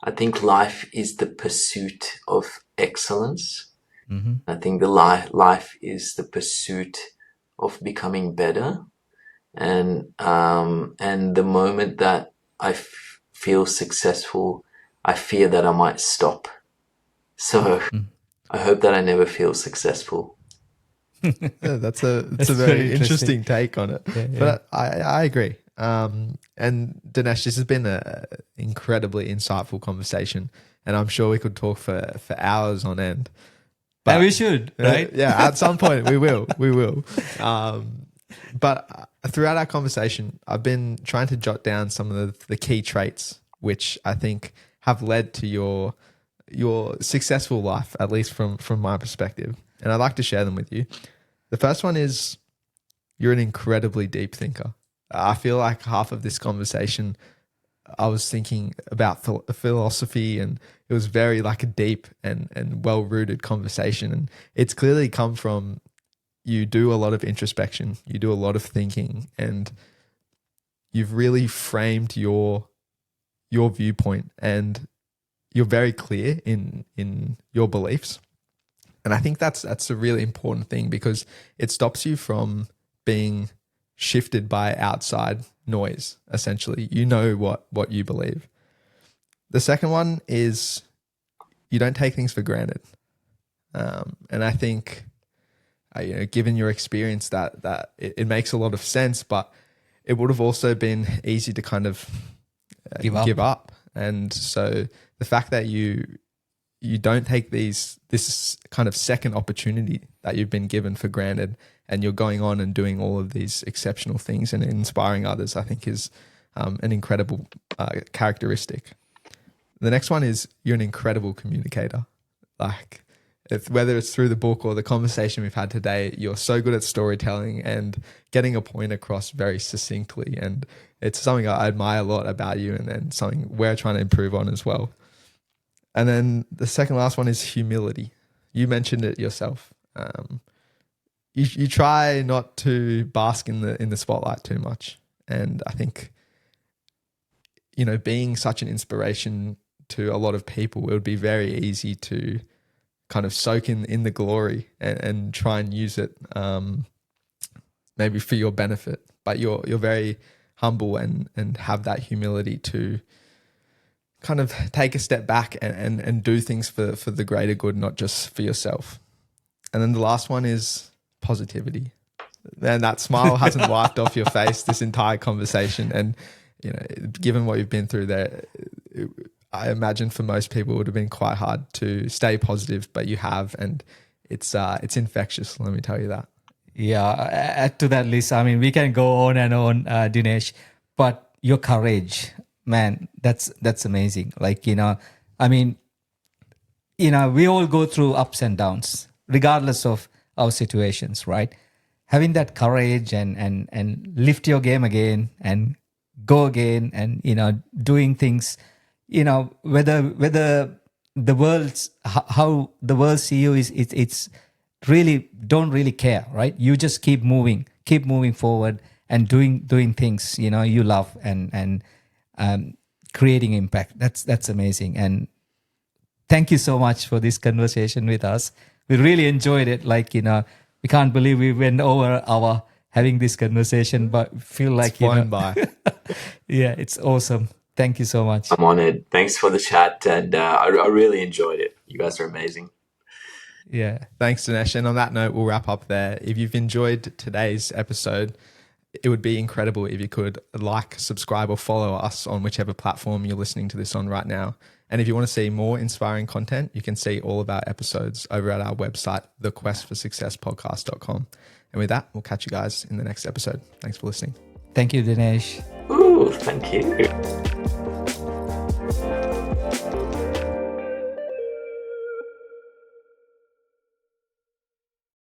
I think life is the pursuit of excellence. Mm-hmm. I think the life is the pursuit of becoming better, and the moment that I feel successful, I fear that I might stop. So I hope that I never feel successful. Yeah, that's a That's very very interesting take on it. Yeah, yeah. But I agree. And Dinesh, this has been an incredibly insightful conversation, and I'm sure we could talk for hours on end. And we should, right? Yeah, at some point we will. We will. But throughout our conversation, I've been trying to jot down some of the key traits which I think have led to your successful life, at least from my perspective. And I'd like to share them with you. The first one is you're an incredibly deep thinker. I feel like half of this conversation, I was thinking about philosophy, and it was very like a deep and well-rooted conversation. And it's clearly come from, you do a lot of introspection, you do a lot of thinking, and you've really framed your viewpoint, and you're very clear in your beliefs. And I think that's a really important thing, because it stops you from being shifted by outside noise. Essentially, you know what you believe. The second one is you don't take things for granted. And I think, given your experience, that it makes a lot of sense, but it would have also been easy to kind of give up. And so the fact that you don't take this kind of second opportunity that you've been given for granted, and you're going on and doing all of these exceptional things and inspiring others, I think is an incredible characteristic. The next one is you're an incredible communicator. Like, whether it's through the book or the conversation we've had today, you're so good at storytelling and getting a point across very succinctly. And it's something I admire a lot about you, and something we're trying to improve on as well. And then the second last one is humility. You mentioned it yourself. You try not to bask in the spotlight too much. And I think, being such an inspiration to a lot of people, it would be very easy to kind of soak in the glory and try and use it maybe for your benefit. But you're very humble and have that humility to kind of take a step back and do things for the greater good, not just for yourself. And then the last one is positivity. And that smile hasn't wiped off your face this entire conversation. And, given what you've been through there, I imagine for most people it would have been quite hard to stay positive, but you have, and it's infectious, let me tell you that. Yeah, add to that list. I mean, we can go on and on, Dinesh, but your courage, man, that's amazing. Like, we all go through ups and downs, regardless of our situations, right? Having that courage and lift your game again and go again, and, doing things, whether the world's, how the world see you it's really don't really care, right? You just keep moving forward and doing things, you love and creating impact. That's amazing. And thank you so much for this conversation with us. We really enjoyed it. Like, we can't believe we went over our having this conversation, but feel like, it's flown by. Yeah, it's awesome. Thank you so much. I'm honored. Thanks for the chat, and I really enjoyed it. You guys are amazing. Yeah. Thanks, Dinesh. And on that note, we'll wrap up there. If you've enjoyed today's episode, it would be incredible if you could like, subscribe, or follow us on whichever platform you're listening to this on right now. And if you want to see more inspiring content, you can see all of our episodes over at our website, thequestforsuccesspodcast.com. And with that, we'll catch you guys in the next episode. Thanks for listening. Thank you, Dinesh. Ooh, thank you.